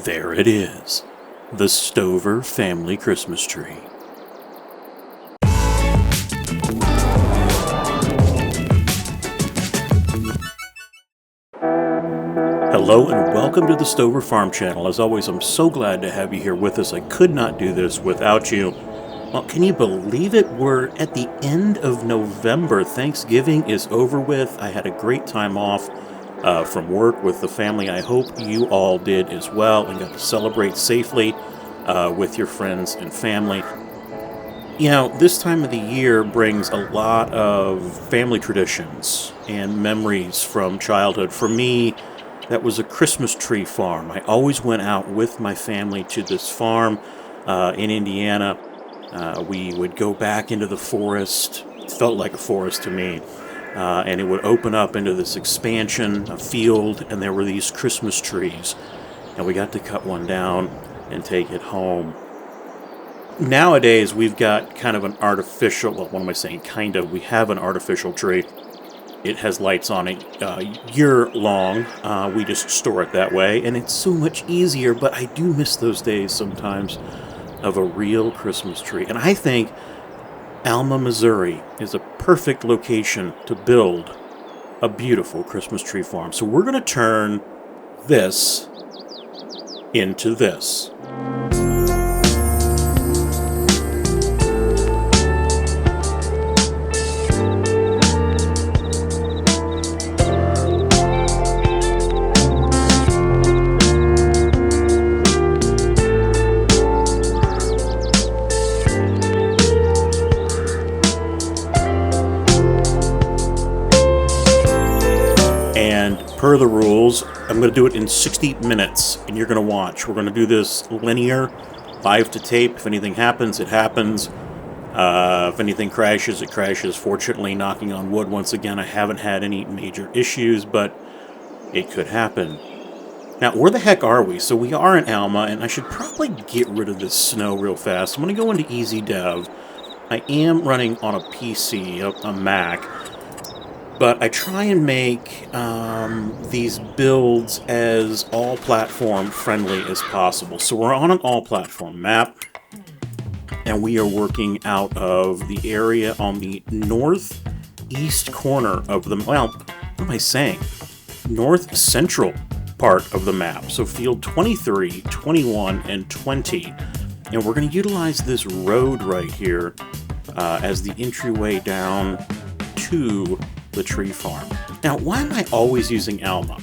There it is, the Stover family Christmas tree. Hello and welcome to the Stover Farm Channel. As always, I'm so glad to have you here with us. I could not do this without you. Well, can you believe it? We're at the end of November. Thanksgiving is over with. I had a great time off from work with the family. I hope you all did as well and got to celebrate safely with your friends and family. You know, this time of the year brings a lot of family traditions and memories from childhood. For me, that was a Christmas tree farm. I always went out with my family to this farm in Indiana. We would go back into the forest. It felt like a forest to me. And it would open up into this expansion, a field, and there were these Christmas trees. And we got to cut one down and take it home. Nowadays, we've got kind of an artificial, well, what am I saying? Kind of. We have an artificial tree. It has lights on it year long. We just store it that way, and it's so much easier, but I do miss those days sometimes of a real Christmas tree. And I think Alma, Missouri is a perfect location to build a beautiful Christmas tree farm. So we're going to turn this into this. And per the rules, I'm going to do it in 60 minutes, and you're going to watch. We're going to do this linear, live to tape. If anything happens, it happens. If anything crashes, it crashes. Fortunately, knocking on wood once again, I haven't had any major issues, but it could happen. Now, where the heck are we? So we are in Alma, and I should probably get rid of this snow real fast. I'm going to go into Easy Dev. I am running on a PC, a Mac. But I try and make these builds as all-platform friendly as possible. So we're on an all-platform map, and we are working out of the area on the northeast corner of the, well, what am I saying? North central part of the map. So field 23, 21, and 20. And we're going to utilize this road right here as the entryway down to the tree farm. Now, why am I always using Alma?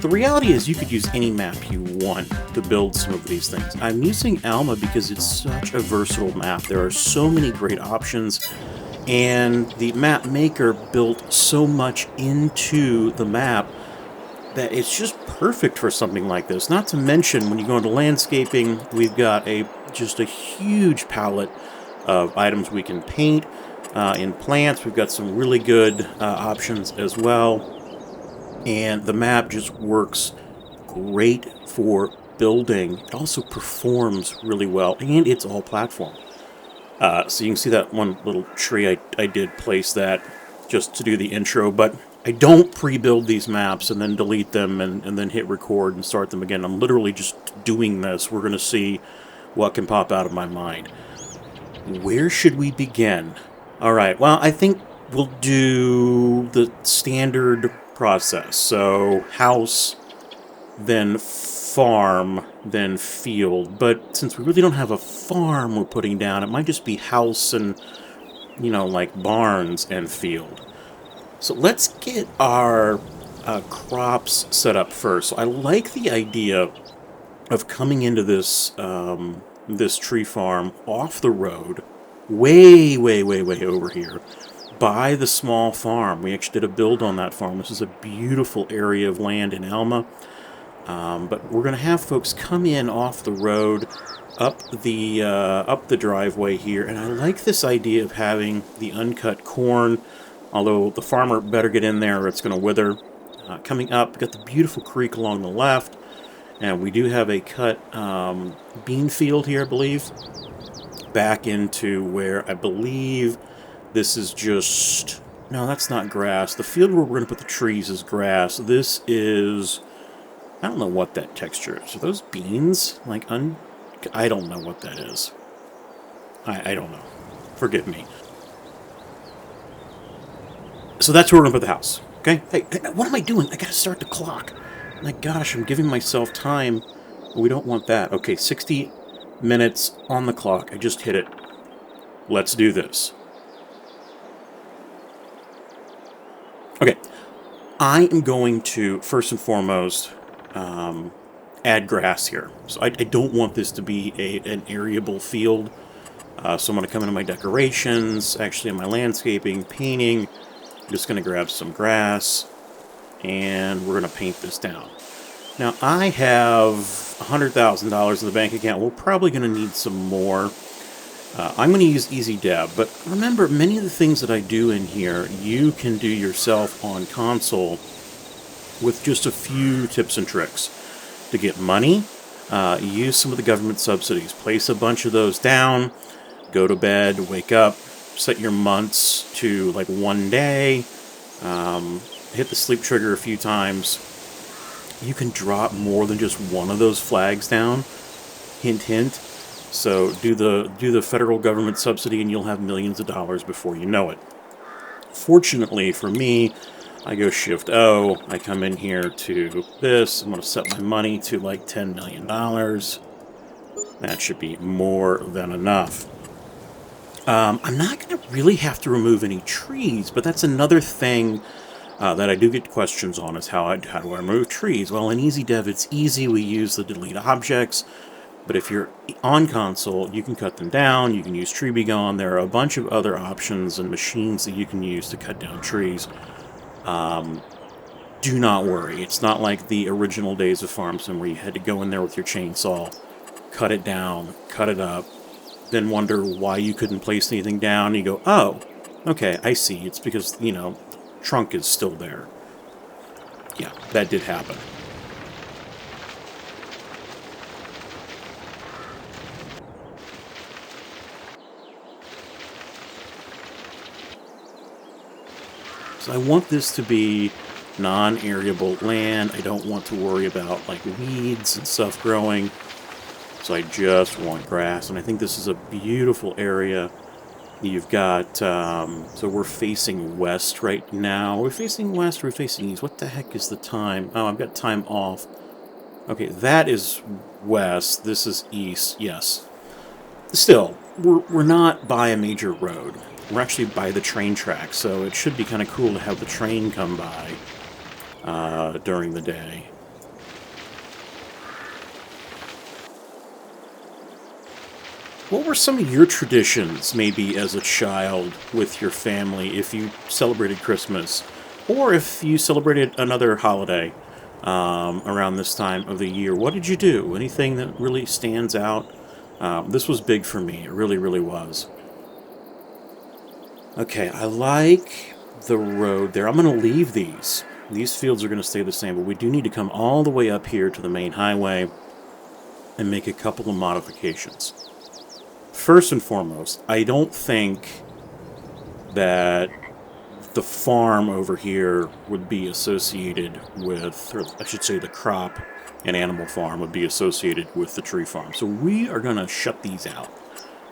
The reality is you could use any map you want to build some of these things. I'm using Alma because it's such a versatile map. There are so many great options, and the map maker built so much into the map that it's just perfect for something like this. Not to mention, when you go into landscaping, we've got just a huge palette of items we can paint. In plants, we've got some really good options as well. And the map just works great for building. It also performs really well, and it's all platform. So you can see that one little tree, I did place that just to do the intro, but I don't pre-build these maps and then delete them and then hit record and start them again. I'm literally just doing this. We're going to see what can pop out of my mind. Where should we begin? All right, well, I think we'll do the standard process. So house, then farm, then field. But since we really don't have a farm we're putting down, it might just be house and, like barns and field. So let's get our crops set up first. So I like the idea of coming into this this tree farm off the road, way over here, by the small farm. We actually did a build on that farm. This is a beautiful area of land in Alma. But we're going to have folks come in off the road, up the driveway here, and I like this idea of having the uncut corn, although the farmer better get in there or it's going to wither. Coming up, got the beautiful creek along the left, and we do have a cut bean field here, I believe, back into where I believe this is just, no, that's not grass. The field where we're going to put the trees is grass. This is I don't know what that texture is. Are those beans? I don't know what that is. I don't know. Forgive me. So that's where we're going to put the house. Okay? Hey, what am I doing? I got to start the clock. My gosh, I'm giving myself time. We don't want that. Okay, 60 minutes on the clock. I just hit it. Let's do this. Okay. I am going to, first and foremost, add grass here. So I don't want this to be an arable field. So I'm going to come into my decorations, actually in my landscaping, painting. I'm just going to grab some grass, and we're going to paint this down. Now, I have $100,000 in the bank account. We're probably going to need some more. I'm going to use Easy Deb, but remember, many of the things that I do in here, you can do yourself on console with just a few tips and tricks. To get money, use some of the government subsidies. Place a bunch of those down, go to bed, wake up, set your months to like 1 day, hit the sleep trigger a few times. You can drop more than just one of those flags down. Hint, hint. So do the federal government subsidy and you'll have millions of dollars before you know it. Fortunately for me, I go Shift O, I come in here to this, I'm going to set my money to like $10 million. That should be more than enough. I'm not going to really have to remove any trees, but that's another thing that I do get questions on, is how do I remove trees? Well, in Easy Dev, it's easy. We use the delete objects. But if you're on console, you can cut them down, you can use Tree Be Gone. There are a bunch of other options and machines that you can use to cut down trees. Do not worry. It's not like the original days of Farm Sim where you had to go in there with your chainsaw, cut it down, cut it up, then wonder why you couldn't place anything down. You go, oh, okay, I see. It's because, trunk is still there. Yeah, that did happen. So I want this to be non-arable land. I don't want to worry about like weeds and stuff growing. So I just want grass. And I think this is a beautiful area. You've got, so we're facing west right now. We're facing west, we're facing east. What the heck is the time? Oh, I've got time off. Okay, that is west. This is east. Yes. Still, we're not by a major road. We're actually by the train track, so it should be kind of cool to have the train come by during the day. What were some of your traditions, maybe as a child, with your family, if you celebrated Christmas, or if you celebrated another holiday around this time of the year? What did you do? Anything that really stands out? This was big for me. It really, really was. Okay, I like the road there. I'm going to leave these. These fields are going to stay the same, but we do need to come all the way up here to the main highway and make a couple of modifications. First and foremost, I don't think that the farm over here would be associated with, or I should say the crop and animal farm would be associated with the tree farm. So we are going to shut these out.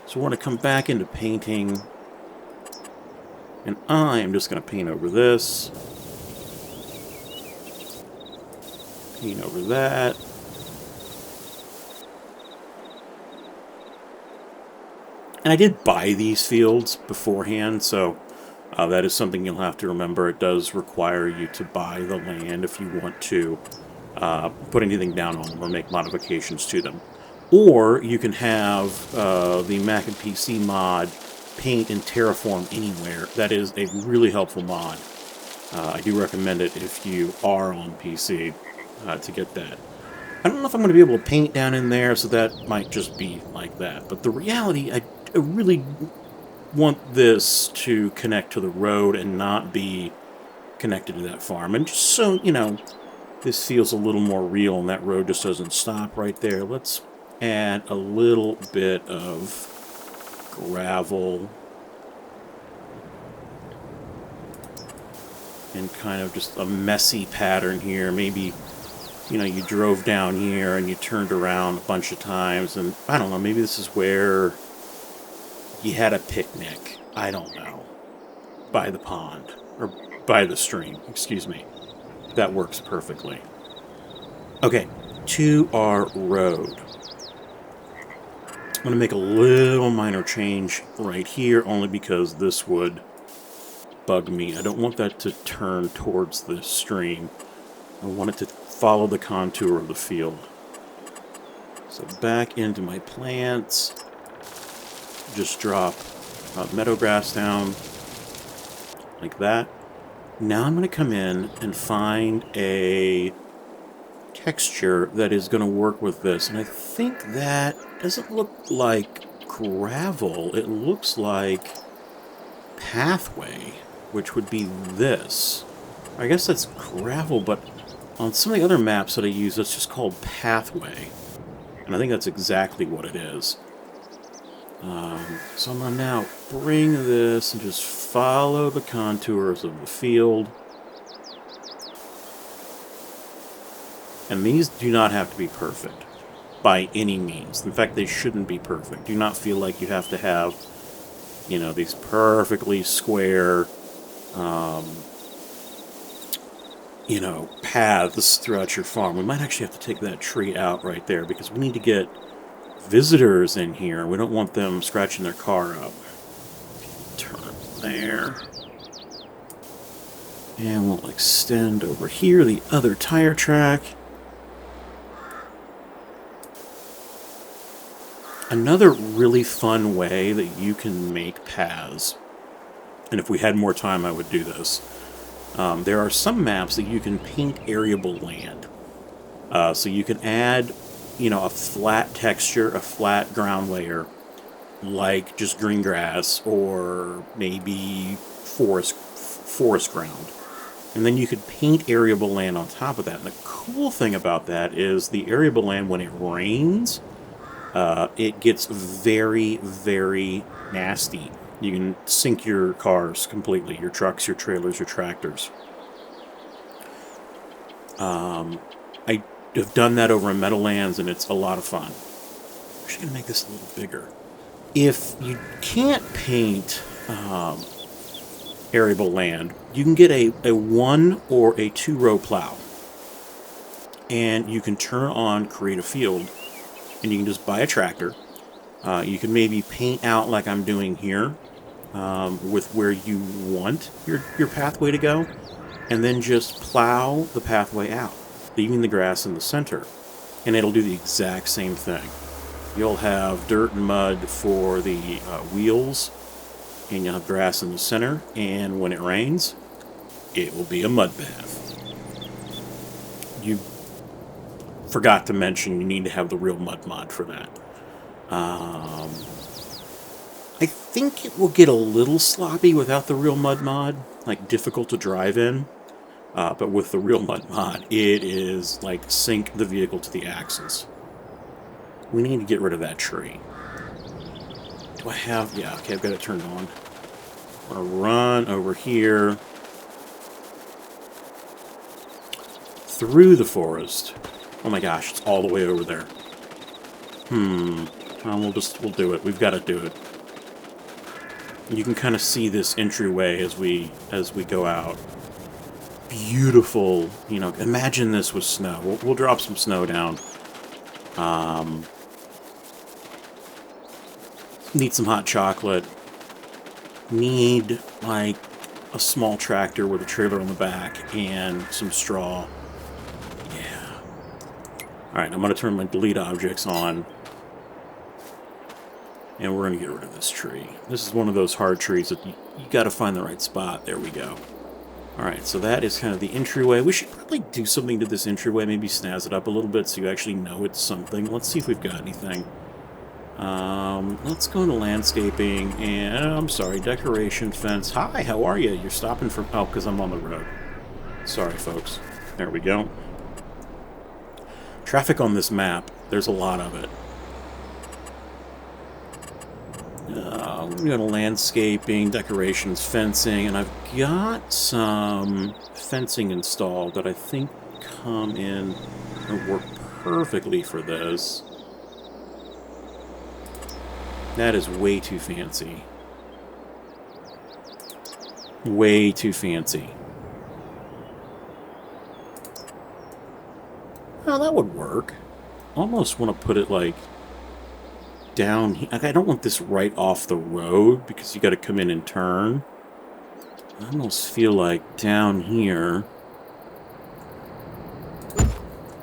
So we're going to come back into painting. And I am just going to paint over this. Paint over that. And I did buy these fields beforehand, so that is something you'll have to remember. It does require you to buy the land if you want to put anything down on them or make modifications to them. Or you can have the Mac and PC mod paint and terraform anywhere. That is a really helpful mod. I do recommend it if you are on PC to get that. I don't know if I'm going to be able to paint down in there, so that might just be like that. But the reality, I really want this to connect to the road and not be connected to that farm. And just so, this feels a little more real and that road just doesn't stop right there, let's add a little bit of gravel and kind of just a messy pattern here. Maybe you know, you drove down here and you turned around a bunch of times, and I don't know, maybe this is where you had a picnic. I don't know. By the pond. Or by the stream, excuse me. That works perfectly. Okay, to our road. I'm going to make a little minor change right here, only because this would bug me. I don't want that to turn towards the stream. I want it to follow the contour of the field. So back into my plants. Just drop meadow grass down like that. Now I'm going to come in and find a texture that is going to work with this. And I think that doesn't look like gravel. It looks like pathway, which would be this. I guess that's gravel, but on some of the other maps that I use, it's just called pathway. And I think that's exactly what it is. So I'm going to now bring this and just follow the contours of the field. And these do not have to be perfect by any means. In fact, they shouldn't be perfect. Do not feel like you have to have, you know, these perfectly square, you know, paths throughout your farm. We might actually have to take that tree out right there because we need to get visitors in here. We don't want them scratching their car up. Turn there. And we'll extend over here the other tire track. Another really fun way that you can make paths, and if we had more time I would do this, there are some maps that you can paint arable land. So you can add, you know, a flat texture, a flat ground layer, like just green grass or maybe forest ground. And then you could paint arable land on top of that. And the cool thing about that is the arable land, when it rains, it gets very, very nasty. You can sink your cars completely, your trucks, your trailers, your tractors. I have done that over in Meadowlands, and it's a lot of fun. I'm actually going to make this a little bigger. If you can't paint arable land, you can get a 1 or a 2-row plow. And you can turn on Create a Field, and you can just buy a tractor. You can maybe paint out like I'm doing here, with where you want your pathway to go, and then just plow the pathway out, leaving the grass in the center, and it'll do the exact same thing. You'll have dirt and mud for the wheels, and you'll have grass in the center, and when it rains, it will be a mud bath. You forgot to mention you need to have the real mud mod for that. I think it will get a little sloppy without the real mud mod, like difficult to drive in. But with the real mud mod, it is like sink the vehicle to the axles. We need to get rid of that tree. Do I have... Yeah, okay, I've got it turned on. I'm going to run over here through the forest. Oh my gosh, it's all the way over there. Well, we'll do it. We've got to do it. You can kind of see this entryway as we go out. Beautiful, you know, imagine this with snow. We'll drop some snow down. Need some hot chocolate. Need, like, a small tractor with a trailer on the back and some straw. Yeah. Alright, I'm going to turn my delete objects on. And we're going to get rid of this tree. This is one of those hard trees that you got to find the right spot. There we go. Alright, so that is kind of the entryway. We should probably do something to this entryway, maybe snazz it up a little bit so you actually know it's something. Let's see if we've got anything. Let's go into landscaping, and, I'm sorry, decoration, fence. Hi, how are you? You're stopping for... Oh, because I'm on the road. Sorry, folks. There we go. Traffic on this map, there's a lot of it. We're going to landscaping, decorations, fencing, and I've got some fencing installed that I think come in It would work perfectly for this. That is way too fancy. Way too fancy. Oh, that would work. Almost want to put it like down here. I don't want this right off the road because you got to come in and turn. I almost feel like down here,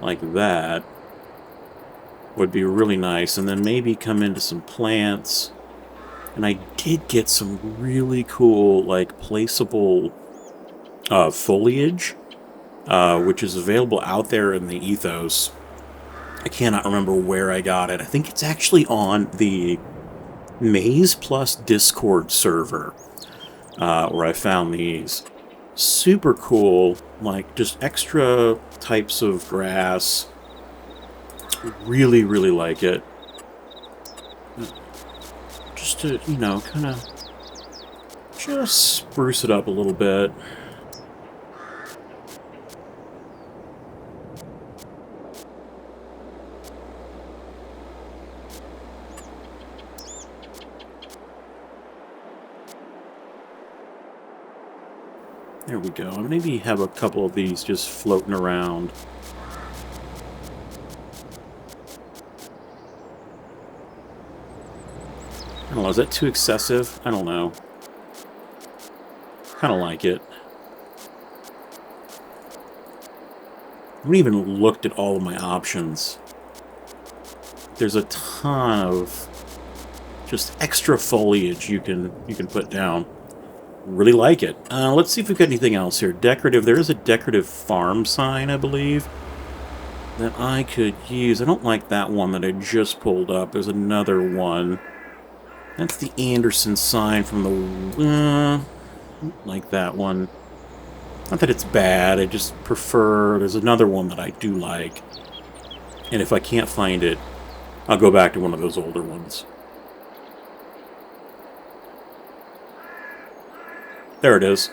like that, would be really nice. And then maybe come into some plants. And I did get some really cool, like, placeable foliage, which is available out there in the ethos. I cannot remember where I got it. I think it's actually on the Maze Plus Discord server, where I found these. Super cool, like, just extra types of grass. Really, really like it. Just to, you know, kind of just spruce it up a little bit. There we go. Maybe have a couple of these just floating around. I don't know, is that too excessive? I don't know. Kind of like it. I haven't even looked at all of my options. There's a ton of just extra foliage you can put down. Really like it. Let's see if we've got anything else here. Decorative. There is a decorative farm sign, I believe, that I could use. I don't like that one that I just pulled up. There's another one. That's the Anderson sign from the... like that one. Not that it's bad, I just prefer... There's another one that I do like. And if I can't find it, I'll go back to one of those older ones. There it is.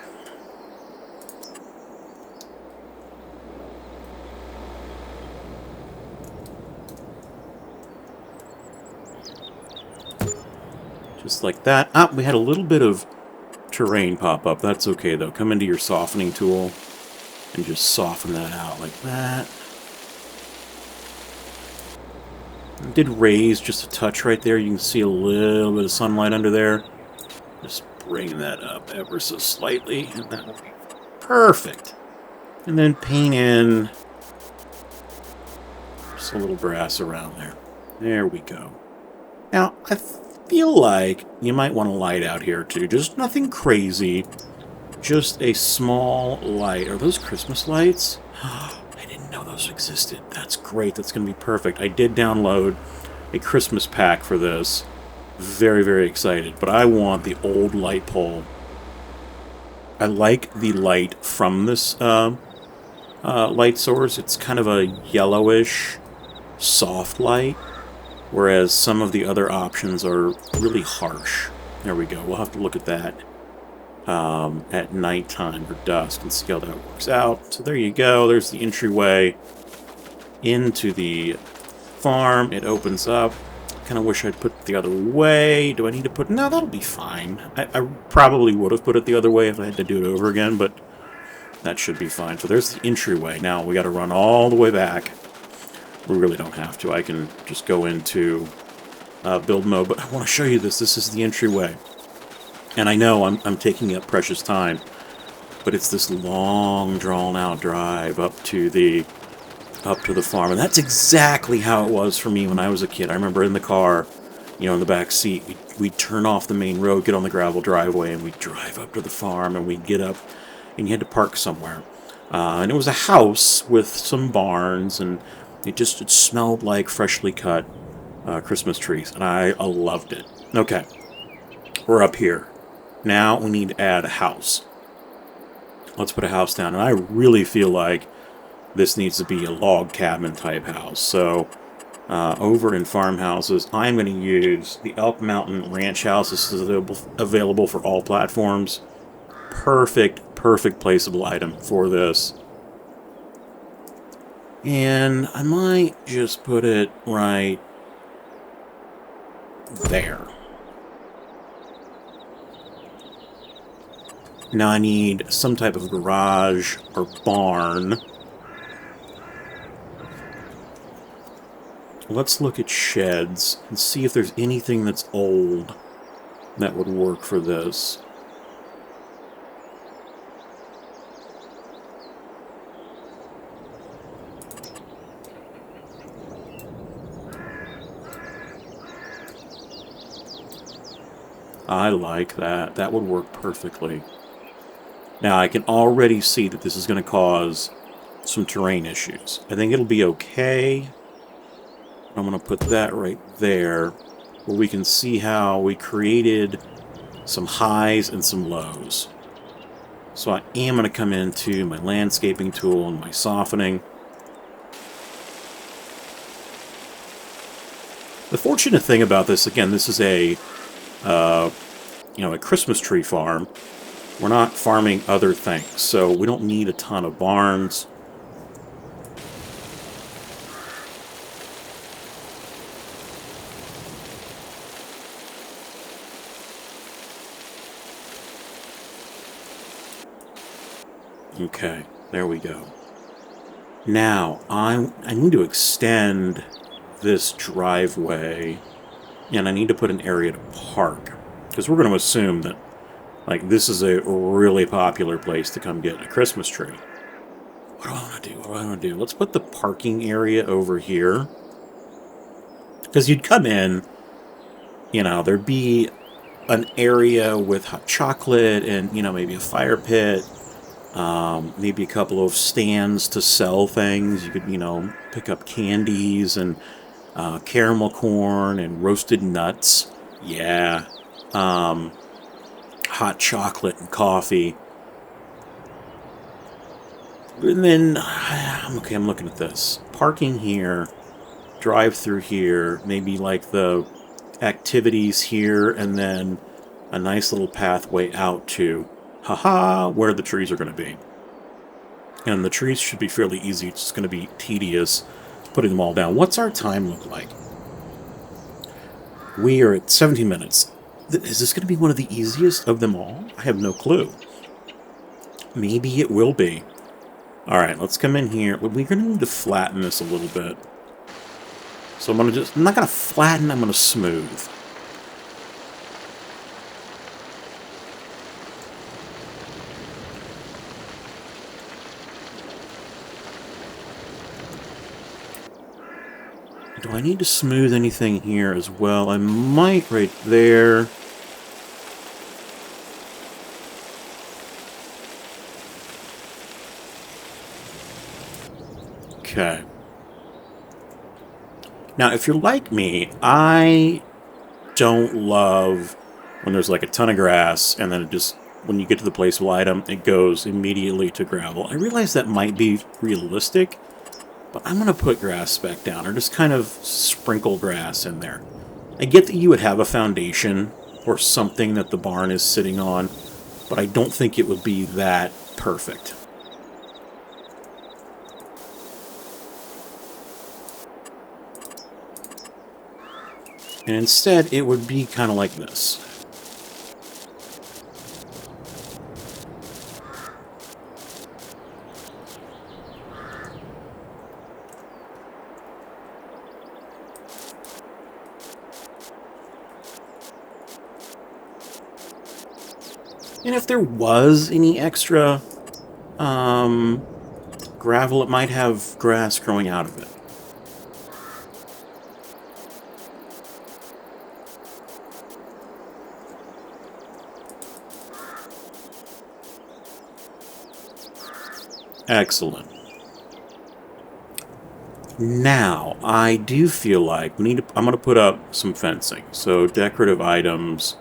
Just like that. Ah, we had a little bit of terrain pop up. That's okay, though. Come into your softening tool and just soften that out like that. I did raise just a touch right there. You can see a little bit of sunlight under there. Just bring that up ever so slightly, and that will be perfect. And then paint in just a little grass around there. There we go. Now, I feel like you might want a light out here, too. Just nothing crazy. Just a small light. Are those Christmas lights? I didn't know those existed. That's great. That's going to be perfect. I did download a Christmas pack for this. Very, very excited. But I want the old light pole. I like the light from this light source. It's kind of a yellowish, soft light. Whereas some of the other options are really harsh. There we go. We'll have to look at that at nighttime or dusk and see how that works out. So there you go. There's the entryway into the farm. It opens up. Kind of wish I'd put it the other way. Do I need to put... No, that'll be fine. I probably would have put it the other way if I had to do it over again, but that should be fine. So there's the entryway. Now we got to run all the way back. We really don't have to. I can just go into build mode, but I want to show you this. This is the entryway. And I know I'm taking up precious time, but it's this long, drawn-out drive up to the farm. And that's exactly how it was for me when I was a kid. I remember in the car, you know, in the back seat, we'd turn off the main road, get on the gravel driveway, and we'd drive up to the farm, and we'd get up, and you had to park somewhere. And it was a house with some barns, and it smelled like freshly cut Christmas trees, and I loved it. Okay, we're up here. Now we need to add a house. Let's put a house down, and I really feel like this needs to be a log cabin type house. So over in farmhouses, I'm going to use the Elk Mountain Ranch House. This is available for all platforms. Perfect placeable item for this. And I might just put it right there. Now I need some type of garage or barn. Let's look at sheds and see if there's anything that's old that would work for this. I like that. That would work perfectly. Now, I can already see that this is going to cause some terrain issues. I think it'll be okay. I'm going to put that right there, where we can see how we created some highs and some lows. So I am going to come into my landscaping tool and my softening. The fortunate thing about this, again, this is a Christmas tree farm. We're not farming other things, so we don't need a ton of barns. Okay, there we go. Now, I need to extend this driveway, and I need to put an area to park, because we're going to assume that, like, this is a really popular place to come get a Christmas tree. What do I want to do? What do I want to do? Let's put the parking area over here. Because you'd come in, there'd be an area with hot chocolate and, maybe a fire pit. Maybe a couple of stands to sell things. You could, pick up candies and caramel corn and roasted nuts. Yeah. Hot chocolate and coffee. And then, okay, I'm looking at this. Parking here, drive through here, maybe like the activities here, and then a nice little pathway out to, where the trees are going to be. And the trees should be fairly easy. It's just going to be tedious putting them all down. What's our time look like? We are at 17 minutes. Is this going to be one of the easiest of them all? I have no clue. Maybe it will be. Alright, let's come in here. We're going to need to flatten this a little bit. So I'm not going to flatten, I'm going to smooth. Do I need to smooth anything here as well? I might right there. Okay. Now, if you're like me, I don't love when there's like a ton of grass and then when you get to the placeable item, it goes immediately to gravel. I realize that might be realistic, but I'm going to put grass back down, or just kind of sprinkle grass in there. I get that you would have a foundation or something that the barn is sitting on, but I don't think it would be that perfect. And instead, it would be kind of like this. And if there was any extra gravel, it might have grass growing out of it. Excellent. Now, I do feel like I'm going to put up some fencing. So, decorative items.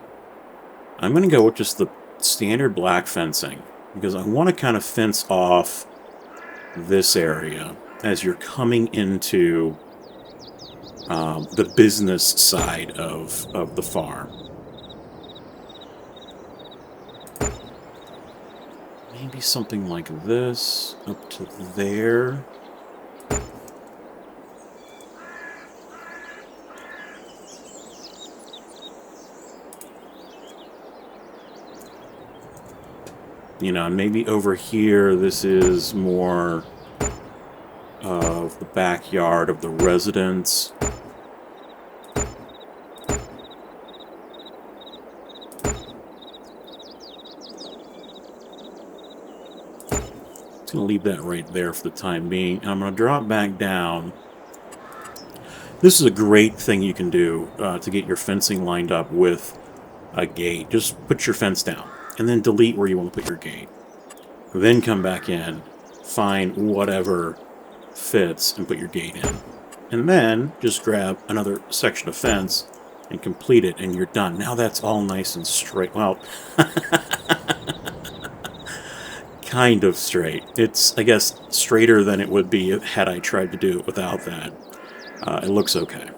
I'm going to go with just the standard black fencing, because I want to kind of fence off this area as you're coming into the business side of the farm. Maybe something like this up to there. You know, and maybe over here this is more of the backyard of the residence. Just gonna leave that right there for the time being. And I'm gonna drop back down. This is a great thing you can do to get your fencing lined up with a gate. Just put your fence down and then delete where you want to put your gate. Then come back in, find whatever fits and put your gate in. And then just grab another section of fence and complete it and you're done. Now that's all nice and straight. Well, kind of straight. It's, I guess, straighter than it would be had I tried to do it without that. It looks okay.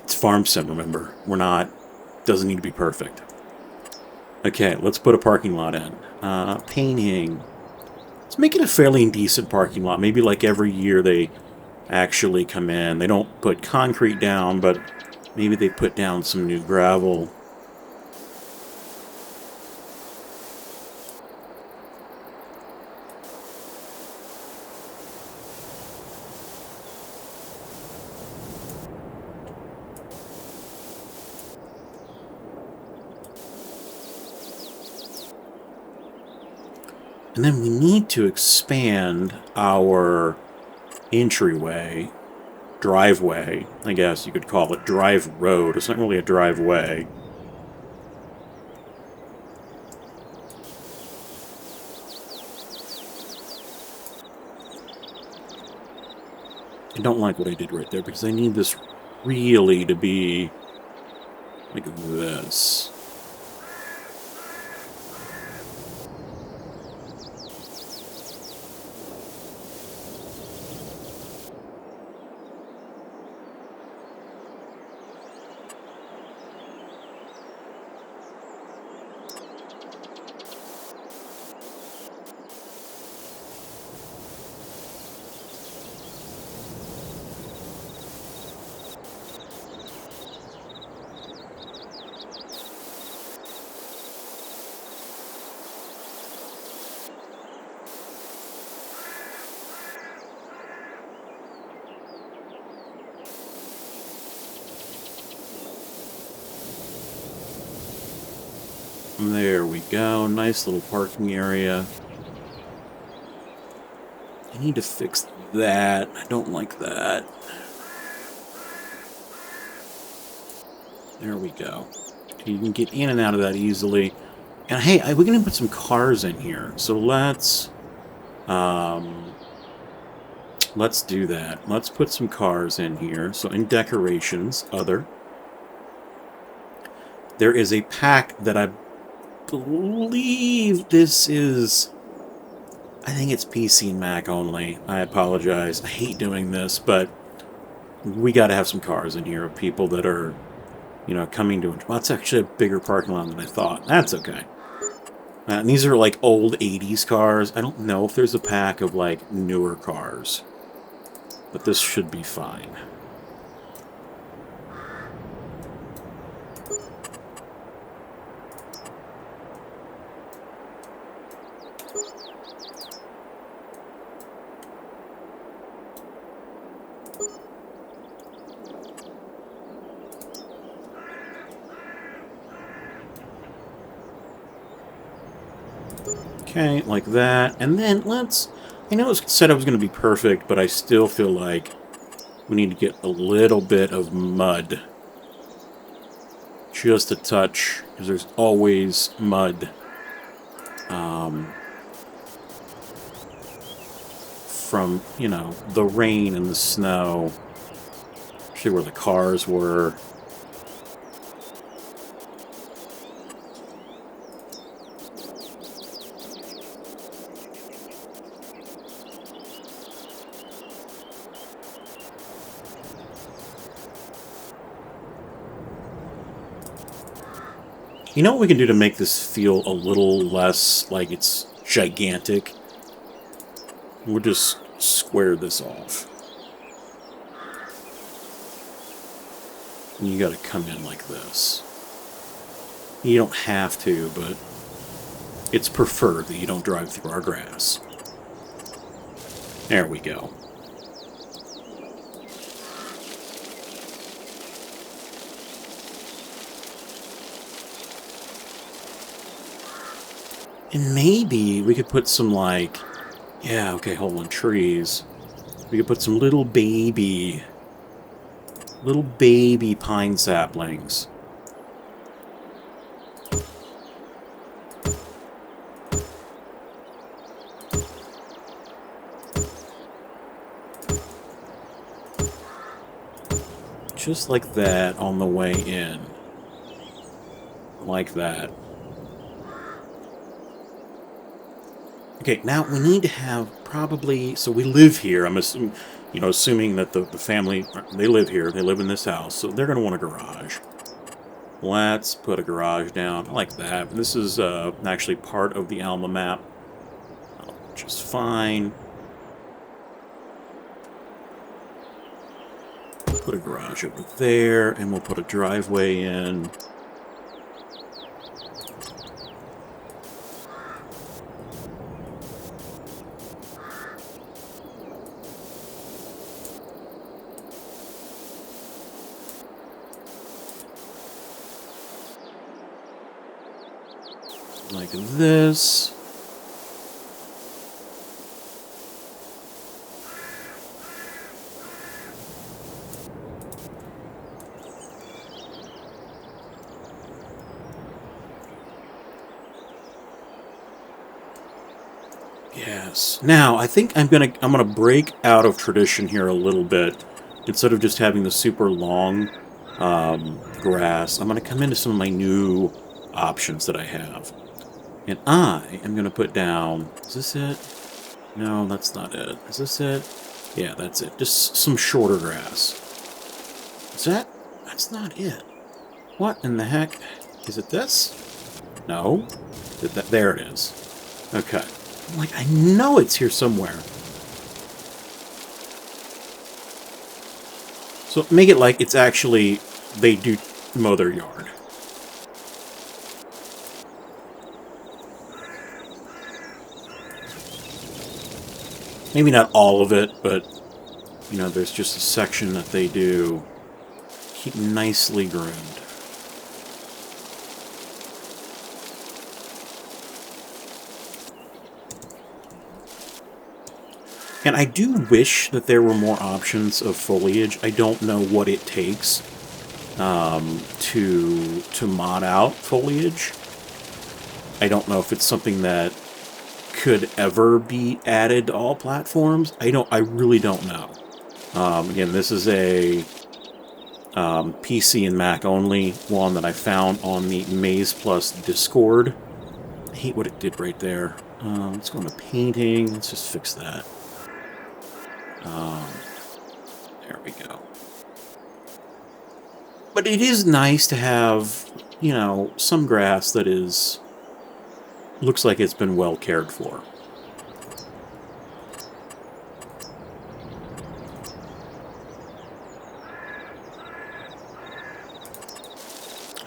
It's farm sim, remember. We're not... Doesn't need to be perfect. Okay, let's put a parking lot in. Painting. Let's make it a fairly decent parking lot. Maybe like every year they actually come in. They don't put concrete down, but maybe they put down some new gravel. And then we need to expand our entryway, driveway, I guess you could call it, drive road. It's not really a driveway. I don't like what I did right there because I need this really to be like this. There we go. Nice little parking area. I need to fix that. I don't like that. There we go. You can get in and out of that easily. And hey, we're going to put some cars in here. So let's do that. Let's put some cars in here. So in decorations, other. There is a pack that I believe this is... I think it's PC and Mac only. I apologize. I hate doing this, but we got to have some cars in here of people that are, you know, coming to... Well, it's actually a bigger parking lot than I thought. That's okay. And these are like old 80s cars. I don't know if there's a pack of like newer cars, but this should be fine. Okay, like that. And then let's... I know it said it was going to be perfect, but I still feel like we need to get a little bit of mud. Just a touch, because there's always mud. From, you know, the rain and the snow. Actually, where the cars were. You know what we can do to make this feel a little less like it's gigantic? We'll just square this off. And you gotta come in like this. You don't have to, but it's preferred that you don't drive through our grass. There we go. And maybe we could put some, like... Yeah, okay, hold on, trees. We could put some little baby pine saplings. Just like that on the way in. Like that. Okay, now we need to have probably... So we live here. I'm assuming that the family, they live here. They live in this house. So they're going to want a garage. Let's put a garage down. I like that. This is actually part of the Alma map. Which is fine. Put a garage over there, and we'll put a driveway in. Like this. Yes. Now, I think I'm gonna break out of tradition here a little bit. Instead of just having the super long grass, I'm gonna come into some of my new options that I have. And I am gonna put down... Is this it? No, that's not it. Is this it? Yeah, that's it. Just some shorter grass. Is that... That's not it. What in the heck? Is it this? No. There it is. Okay. I'm like, I know it's here somewhere. So make it like it's actually... They do mow their yard. Maybe not all of it, but, you know, there's just a section that they do keep nicely groomed. And I do wish that there were more options of foliage. I don't know what it takes to mod out foliage. I don't know if it's something that could ever be added to all platforms. I really don't know. Again, this is a PC and Mac only one that I found on the Maze Plus Discord. I hate what it did right there. Let's go into painting. Let's just fix that. There we go. But it is nice to have, you know, some grass that is... looks like it's been well cared for.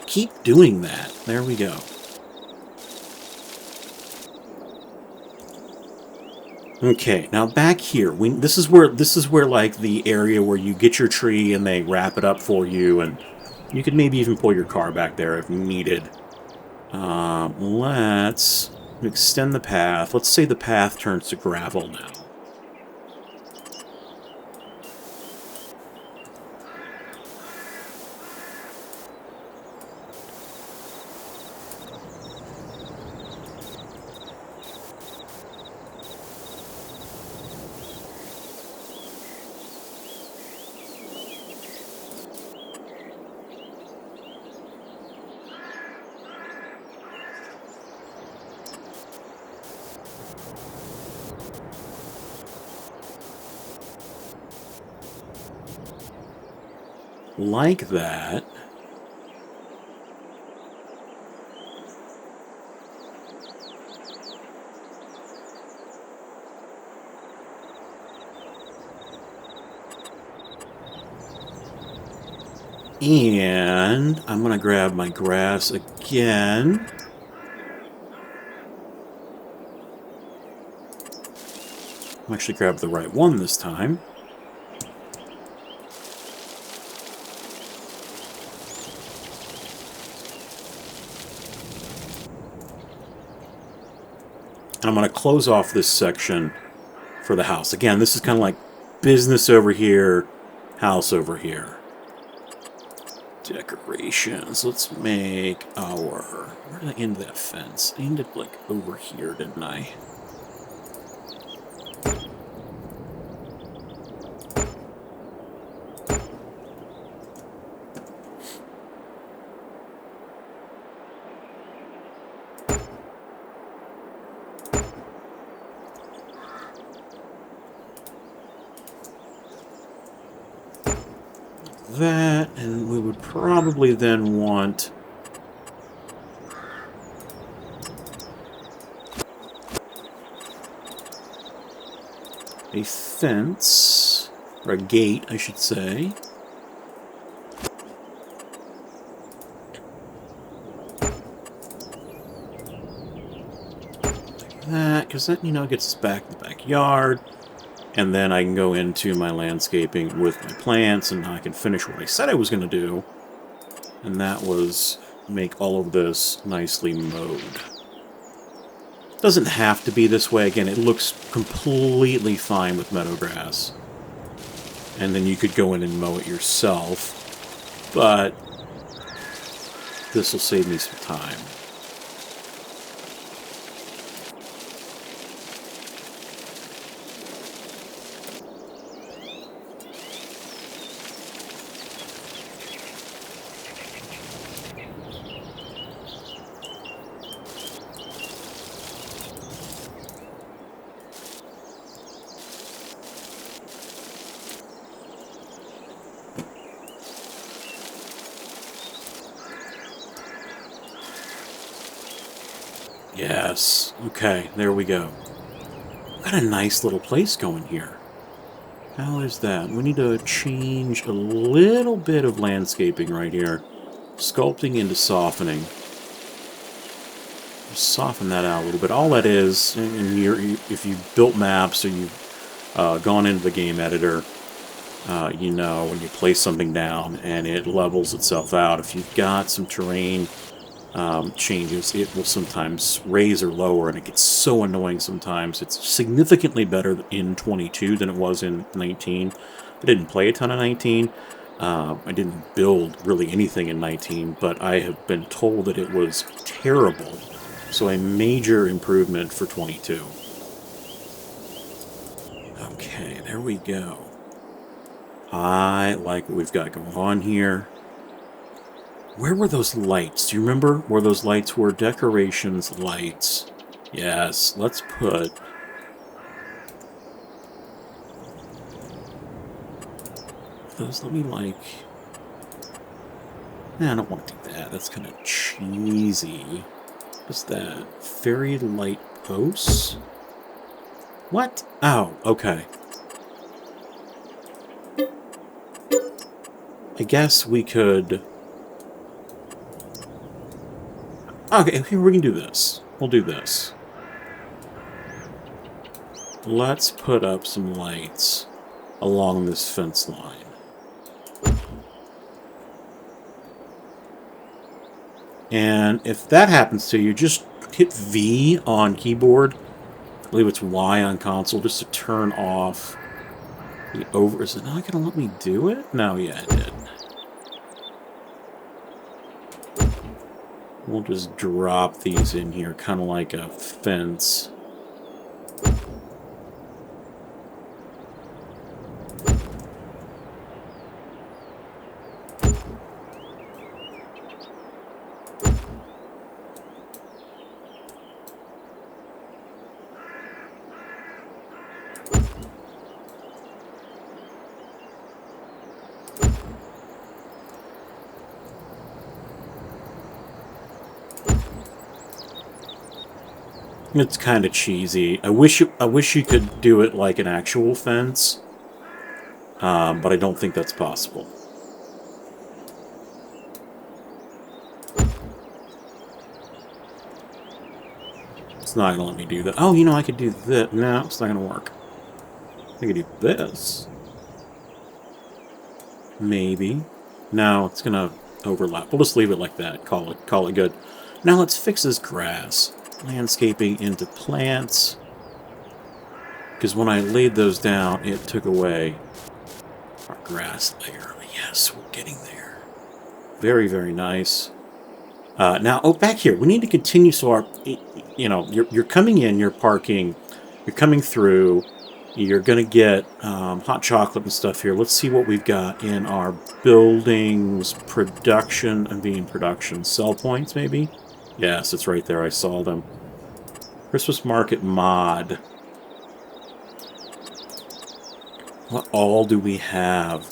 Keep doing that. There we go. Okay, now back here, this is where like the area where you get your tree and they wrap it up for you, and you could maybe even pull your car back there if needed. Let's extend the path. Let's say the path turns to gravel now. Like that. And I'm going to grab my grass again. I actually grabbed the right one this time. And I'm going to close off this section for the house. Again, this is kind of like business over here, house over here. Decorations. Let's make our... Where did I end that fence? I ended like over here, didn't I? That, and we would probably then want a fence, or a gate, I should say. Like that, because that, you know, gets us back in the backyard. And then I can go into my landscaping with my plants, and I can finish what I said I was going to do. And that was make all of this nicely mowed. Doesn't have to be this way. Again, it looks completely fine with meadow grass. And then you could go in and mow it yourself. But this will save me some time. Yes. Okay, there we go. Got a nice little place going here. How is that? We need to change a little bit of landscaping right here. Sculpting into softening. Just soften that out a little bit. All that is, if you built maps or you've gone into the game editor, you know when you place something down and it levels itself out. If you've got some terrain changes, it will sometimes raise or lower, and it gets so annoying sometimes. It's significantly better in 22 than it was in 19. I didn't play a ton of 19. I didn't build really anything in 19, but I have been told that it was terrible. So a major improvement for 22. Okay, there we go. I like what we've got going on here. Where were those lights? Do you remember where those lights were? Decorations, lights. Yes, let's put... those, let me like... Nah, I don't want to do that. That's kind of cheesy. What's that? Fairy light posts? What? Oh, okay. I guess we could... Okay, we can do this. We'll do this. Let's put up some lights along this fence line. And if that happens to you, just hit V on keyboard. I believe it's Y on console, just to turn off the over... Is it not going to let me do it? No, yeah, it did. We'll just drop these in here, kind of like a fence. It's kind of cheesy. I wish you could do it like an actual fence, but I don't think that's possible. It's not going to let me do that. Oh, you know, I could do that. No, it's not going to work. I could do this. Maybe. No, it's gonna overlap. We'll just leave it like that. Call it good. Now let's fix this grass. Landscaping into plants. Because when I laid those down, it took away our grass layer. Yes, we're getting there. Very, very nice. Now, oh, back here. We need to continue so our, you know, you're coming in, you're parking, you're coming through, you're going to get hot chocolate and stuff here. Let's see what we've got in our buildings, production, and being production. Sell points, maybe? Yes, it's right there. I saw them. Christmas market mod. What all do we have?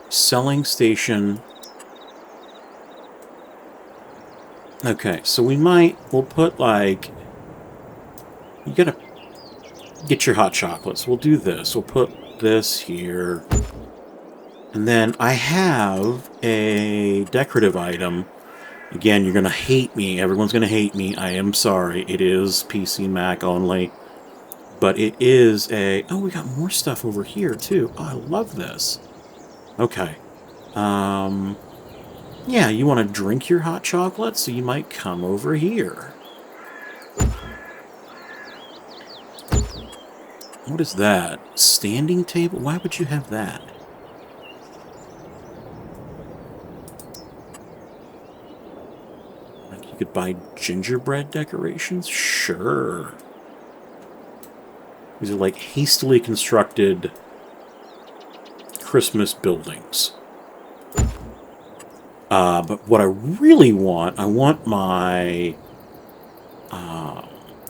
Selling station. Okay, so we'll put like, you gotta get your hot chocolates. We'll do this. We'll put this here. And then I have a decorative item. Again, you're gonna hate me. Everyone's gonna hate me. I am sorry. It is PC Mac only. But it is a... Oh, we got more stuff over here, too. Oh, I love this. Okay. Yeah, you want to drink your hot chocolate, so you might come over here. What is that? Standing table? Why would you have that? Like you could buy gingerbread decorations? Sure. These are like hastily constructed Christmas buildings. But what I really want, I want my...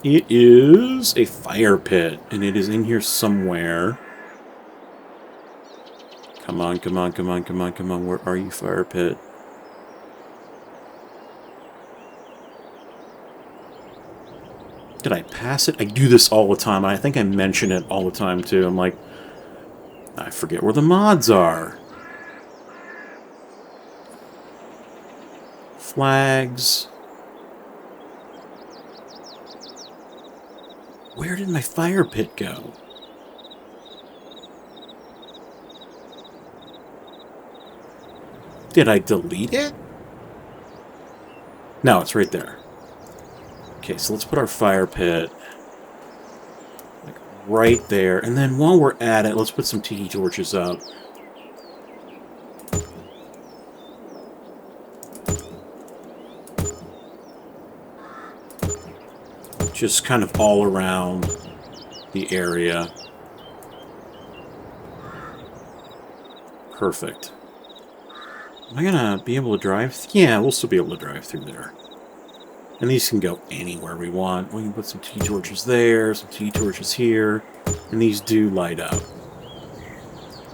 it is a fire pit, and it is in here somewhere. Come on, come on, come on, come on, come on. Where are you, fire pit? Did I pass it? I do this all the time, and I think I mention it all the time, too. I'm like, I forget where the mods are. Flags. Where did my fire pit go? Did I delete it? No, it's right there. Okay, so let's put our fire pit like right there. And then while we're at it, let's put some tiki torches up. Just kind of all around the area. Perfect. Am I gonna be able to drive? Yeah, we'll still be able to drive through there. And these can go anywhere we want. We can put some tiki torches there, some tiki torches here, and these do light up.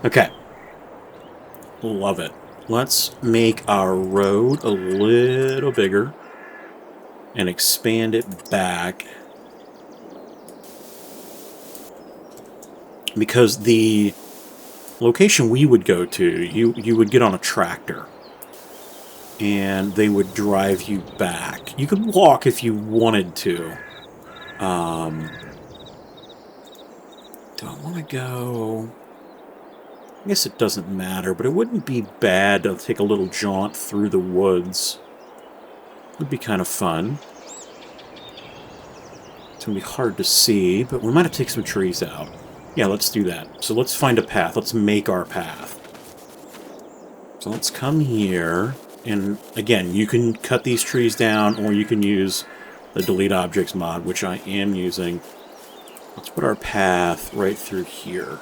Okay. Love it. Let's make our road a little bigger and expand it back. Because the location we would go to, you would get on a tractor. And they would drive you back. You could walk if you wanted to. Do I want to go... I guess it doesn't matter, but it wouldn't be bad to take a little jaunt through the woods. It would be kind of fun. It's going to be hard to see, but we might have to take some trees out. Yeah, let's do that. So let's find a path. Let's make our path. So let's come here. And again, you can cut these trees down, or you can use the Delete Objects mod, which I am using. Let's put our path right through here.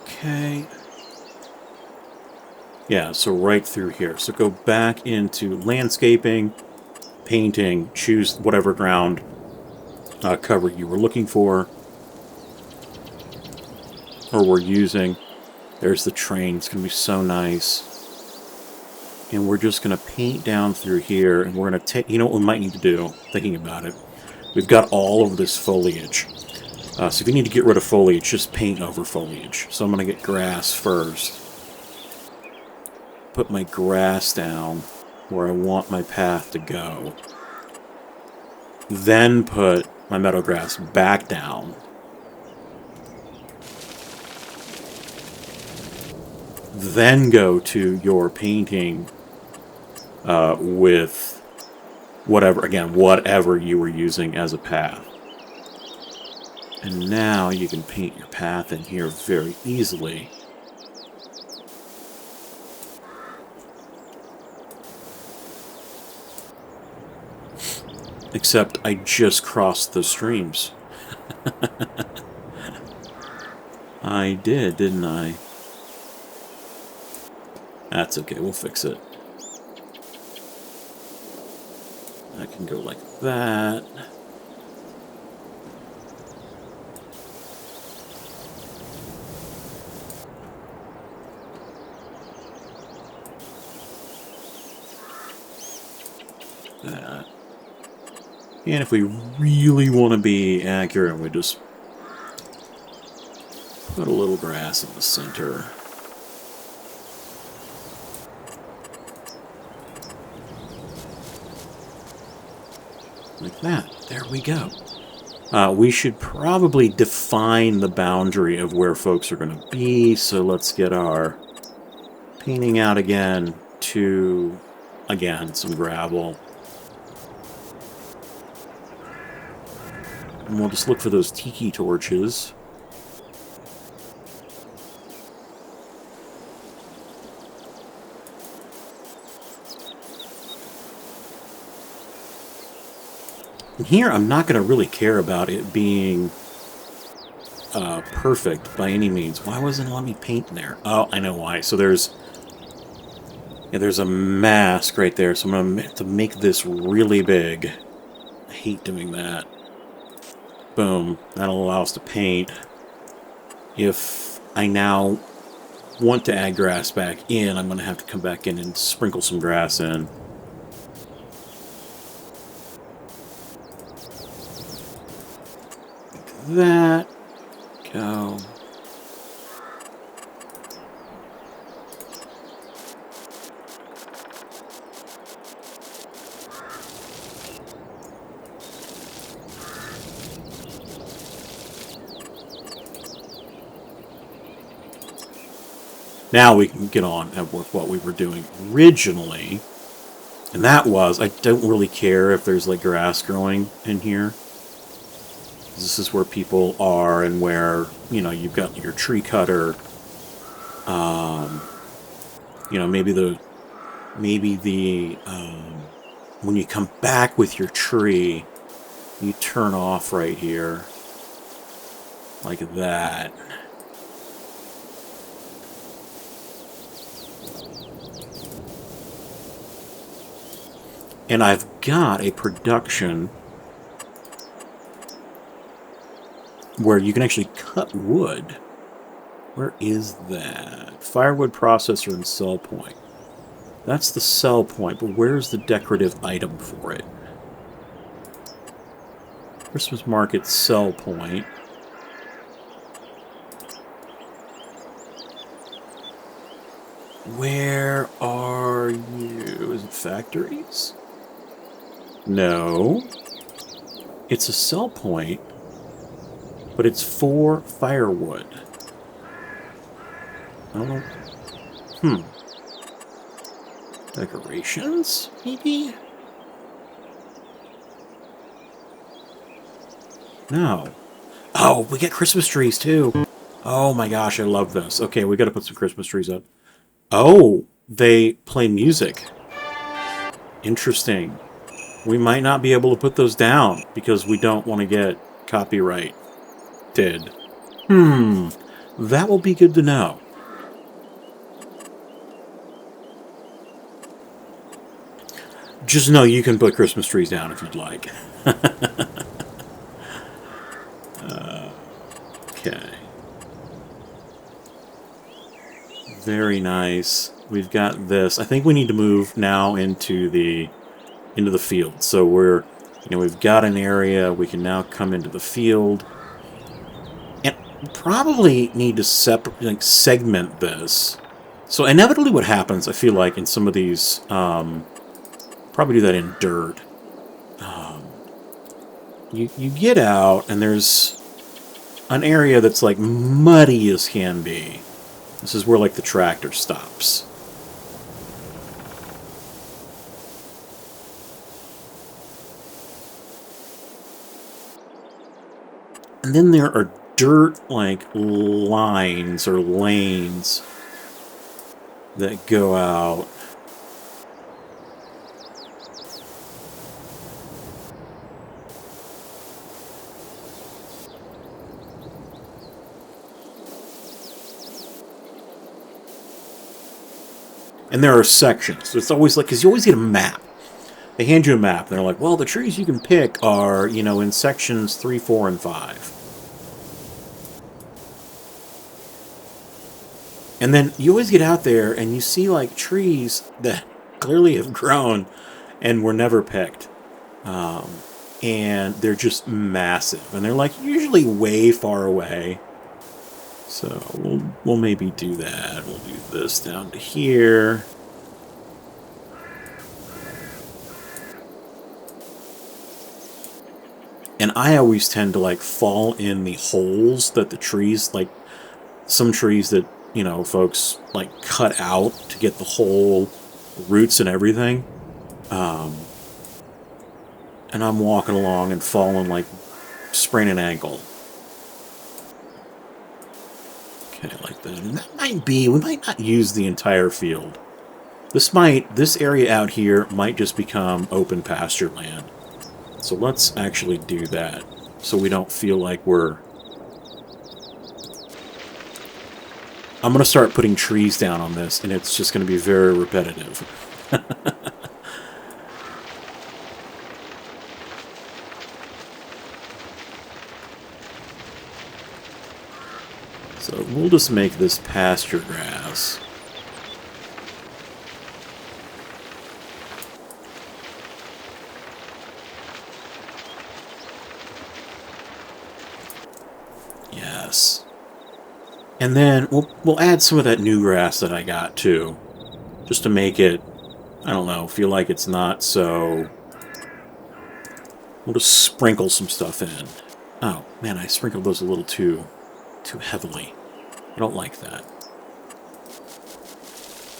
Okay. Yeah, so right through here. So go back into landscaping, painting, choose whatever ground cover you were looking for, or were using. There's the train. It's going to be so nice. And we're just going to paint down through here, and we're going to take... You know what we might need to do, thinking about it? We've got all of this foliage. So if you need to get rid of foliage, just paint over foliage. So I'm going to get grass first. Put my grass down where I want my path to go. Then put my meadow grass back down. Then go to your painting with whatever you were using as a path. And now you can paint your path in here very easily. Except I just crossed the streams. I did, didn't I? That's okay, we'll fix it. I can go like that. That. And if we really want to be accurate, we just put a little grass in the center. Like that. There we go. We should probably define the boundary of where folks are going to be, so let's get our painting out again to, again, some gravel. And we'll just look for those tiki torches. And here, I'm not going to really care about it being perfect by any means. Why wasn't it letting me paint in there? Oh, I know why. So there's a mask right there, so I'm going to have to make this really big. I hate doing that. Boom. That'll allow us to paint. If I now want to add grass back in, I'm going to have to come back in and sprinkle some grass in. Like that. Go. Now we can get on with what we were doing originally. And that was, I don't really care if there's like grass growing in here. This is where people are and where, you know, you've got your tree cutter. You know, maybe when you come back with your tree, you turn off right here. Like that. And I've got a production where you can actually cut wood. Where is that? Firewood processor and sell point. That's the sell point, but where's the decorative item for it? Christmas market sell point. Where are you? Is it factories? No. It's a sell point, but it's for firewood. I don't know. Decorations, maybe? No. Oh, we get Christmas trees, too. Oh my gosh, I love this. Okay, we gotta put some Christmas trees up. Oh, they play music. Interesting. We might not be able to put those down because we don't want to get copyrighted. That will be good to know. Just know you can put Christmas trees down if you'd like. Okay. Very nice. We've got this. I think we need to move now into the field. So we've got an area. We can now come into the field. Probably need to segment this. So inevitably what happens, I feel like, in some of these, probably do that in dirt. You get out, and there's an area that's, like, muddy as can be. This is where, like, the tractor stops. And then there are dirt, like, lines or lanes that go out. And there are sections. So it's always like, because you always get a map. They hand you a map, and they're like, well, the trees you can pick are, you know, in sections 3, 4, and 5. And then you always get out there, and you see, like, trees that clearly have grown and were never picked. And they're just massive. And they're, like, usually way far away. So we'll maybe do that. We'll do this down to here. And I always tend to, like, fall in the holes that the trees, like, some trees that, you know, folks, like, cut out to get the whole roots and everything. And I'm walking along and falling, like, spraining an ankle. Okay, like that. And that might be, we might not use the entire field. This area out here might just become open pasture land. So let's actually do that, so we don't feel like we're... I'm going to start putting trees down on this, and it's just going to be very repetitive. So we'll just make this pasture grass. Yes. And then we'll add some of that new grass that I got too, just to make it, I don't know, feel like it's not so... We'll just sprinkle some stuff in. Oh man, I sprinkled those a little too heavily. I don't like that.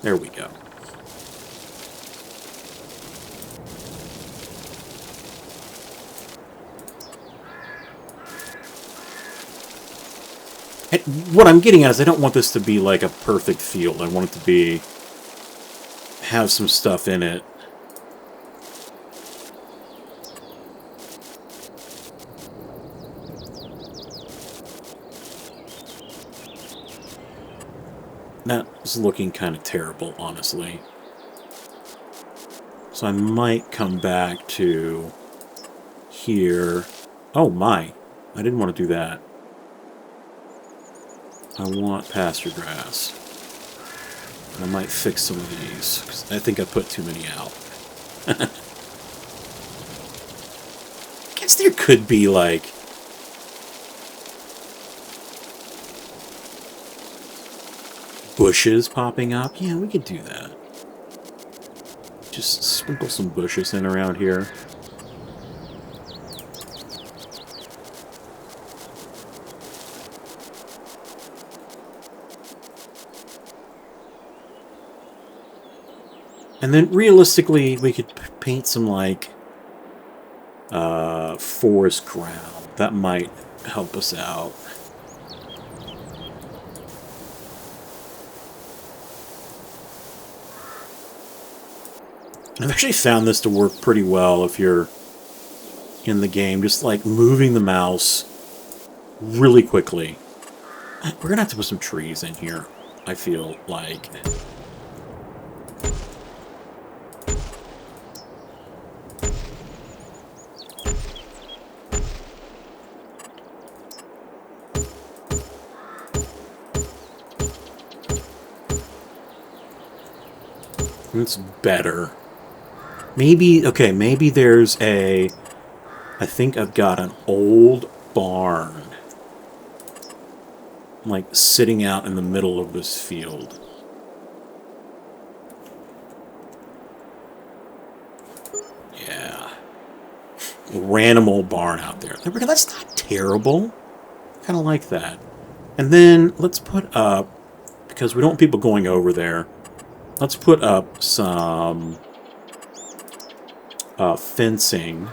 There we go. And what I'm getting at is I don't want this to be like a perfect field. I want it to be... have some stuff in it. That's looking kind of terrible, honestly. So I might come back to here. Oh my, I didn't want to do that. I want pasture grass. I might fix some of these, because I think I put too many out. I guess there could be, like... bushes popping up. Yeah, we could do that. Just sprinkle some bushes in around here. And then, realistically, we could paint some, like, forest ground. That might help us out. I've actually found this to work pretty well if you're in the game. Just, like, moving the mouse really quickly. We're gonna have to put some trees in here, I feel like. It's better. Maybe, okay, maybe there's a... I think I've got an old barn. like sitting out in the middle of this field. Yeah. Random old barn out there. That's not terrible. Kind of like that. And then let's put up, because we don't want people going over there, let's put up some fencing.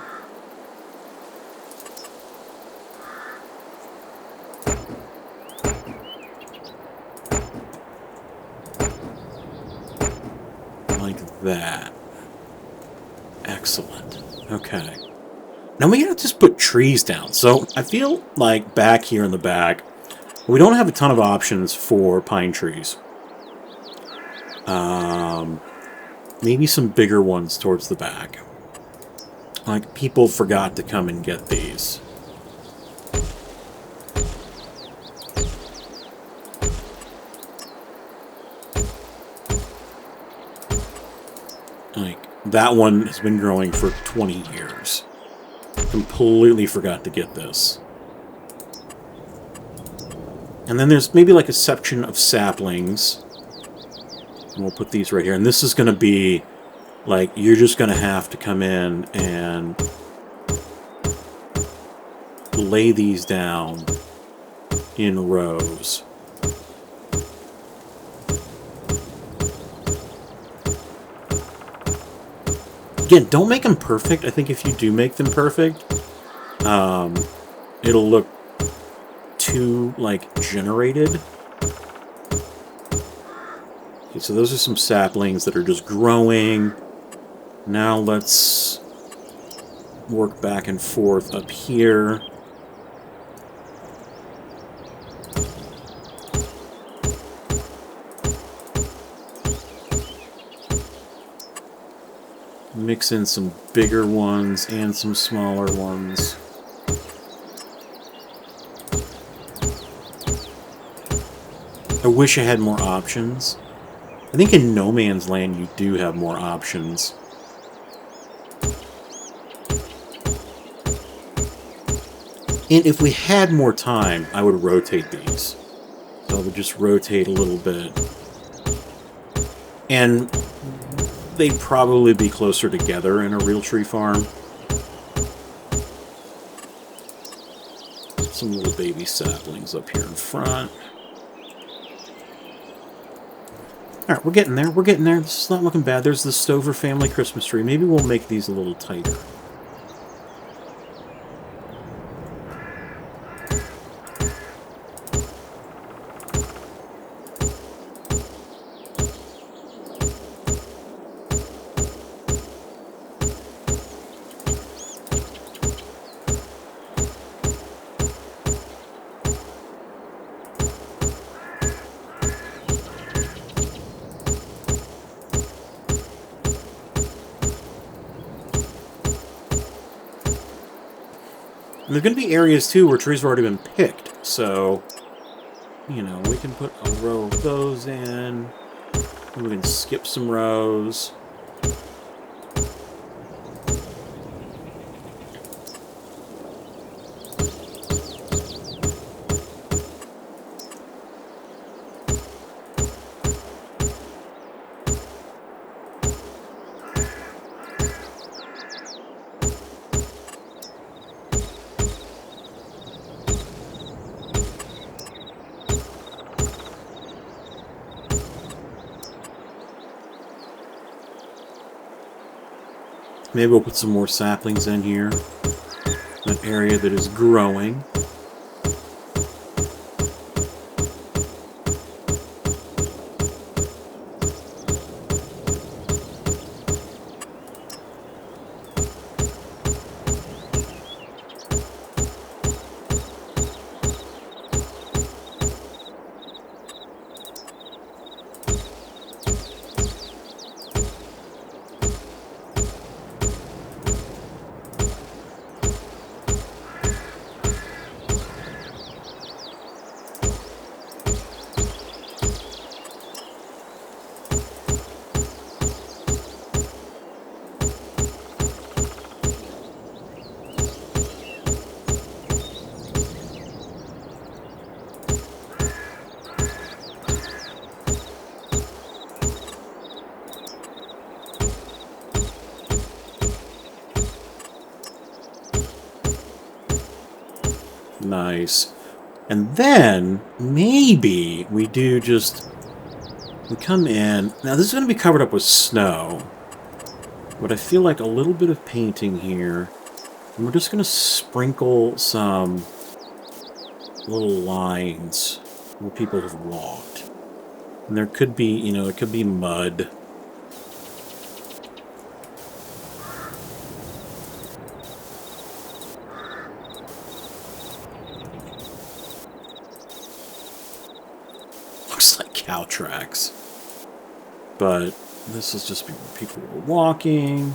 Like that. Excellent. Okay. Now we gotta just put trees down. So I feel like back here in the back, we don't have a ton of options for pine trees. Maybe some bigger ones towards the back. Like, people forgot to come and get these. Like, that one has been growing for 20 years. Completely forgot to get this. And then there's maybe like a section of saplings. And we'll put these right here. And this is going to be, like, you're just going to have to come in and lay these down in rows. Again, don't make them perfect. I think if you do make them perfect, it'll look too, like, generated. Okay, so those are some saplings that are just growing. Now let's work back and forth up here. Mix in some bigger ones and some smaller ones. I wish I had more options. I think in No Man's Land you do have more options. And if we had more time, I would rotate these. So I would just rotate a little bit. And they'd probably be closer together in a real tree farm. Some little baby saplings up here in front. Alright, we're getting there. We're getting there. This is not looking bad. There's the Stover family Christmas tree. Maybe we'll make these a little tighter. And there's going to be areas, too, where trees have already been picked. So, you know, we can put a row of those in. We can skip some rows. Maybe we'll put some more saplings in here. An area that is growing. Nice. And then, maybe we do just... We come in... Now, this is going to be covered up with snow. But I feel like a little bit of painting here. And we're just going to sprinkle some little lines where people have walked. And there could be, you know, it could be mud. Looks like cow tracks. But this is just where people were walking.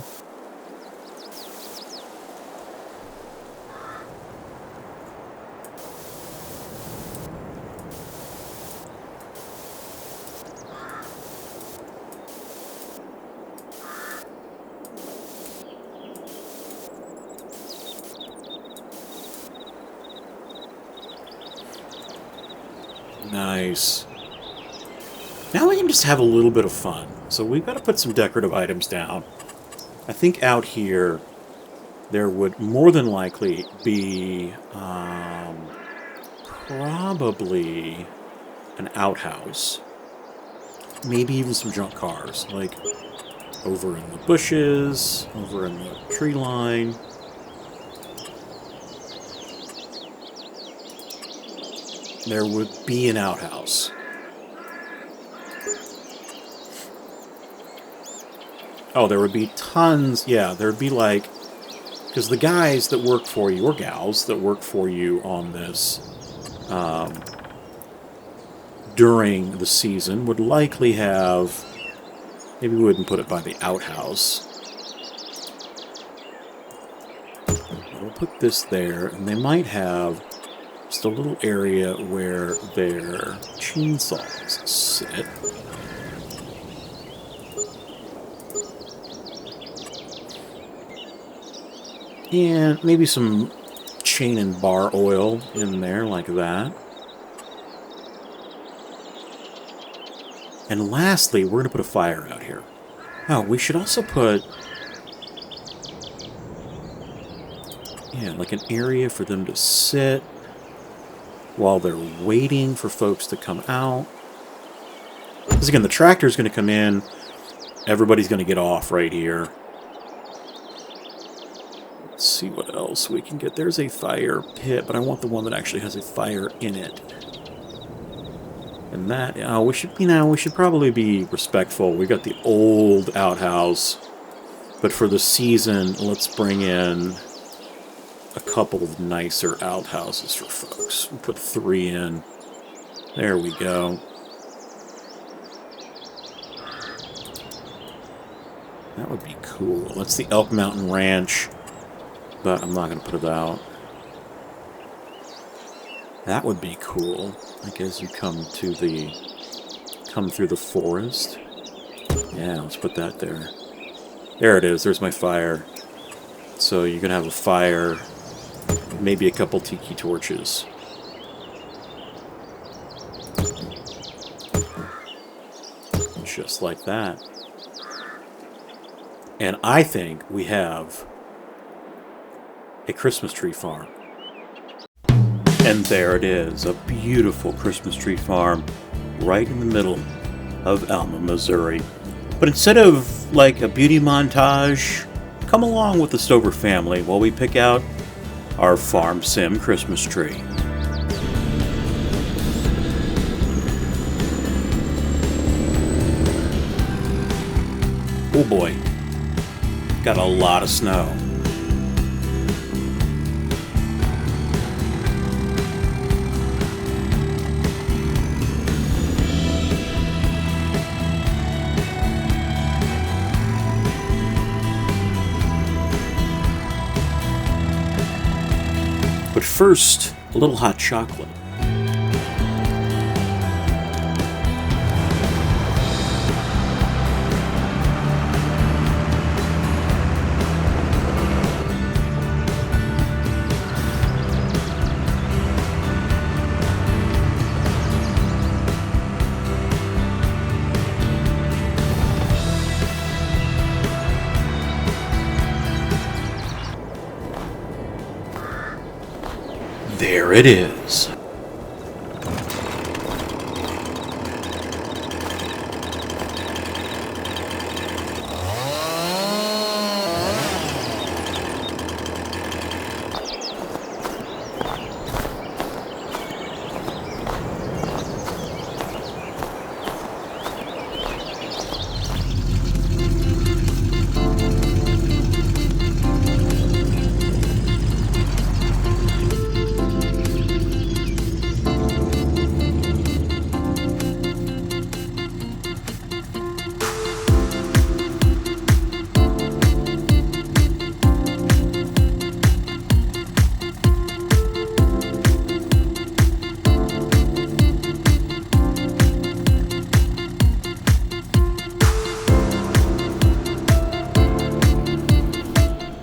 Nice. Now we can just have a little bit of fun. So we've got to put some decorative items down. I think out here there would more than likely be probably an outhouse. Maybe even some junk cars, like over in the bushes, over in the tree line. There would be an outhouse. Oh, there would be tons. Yeah, there would be like... Because the guys that work for you, or gals that work for you on this during the season would likely have... Maybe we wouldn't put it by the outhouse. We'll put this there, and they might have just a little area where their chainsaws sit. And maybe some chain and bar oil in there like that. And lastly, we're going to put a fire out here. Oh, we should also put... Yeah, like an area for them to sit while they're waiting for folks to come out. Because again, the tractor's going to come in. Everybody's going to get off right here. Let's see what else we can get. There's a fire pit, but I want the one that actually has a fire in it. And that, we should, we should probably be respectful. We got the old outhouse, but for the season, let's bring in a couple of nicer outhouses for folks. We'll put 3 in. There we go. That would be cool. That's the Elk Mountain Ranch, but I'm not going to put it out. That would be cool. Like as you come through the forest. Yeah, let's put that there. There it is. There's my fire. So you're going to have a fire, maybe a couple tiki torches. Just like that. And I think we have a Christmas tree farm. And there it is, a beautiful Christmas tree farm right in the middle of Alma, Missouri. But instead of like a beauty montage, come along with the Stover family while we pick out our Farm Sim Christmas tree. Oh boy, got a lot of snow. But first, a little hot chocolate. there it is.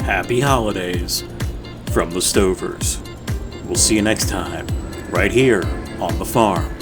Happy holidays from the Stovers. We'll see you next time, right here on the farm.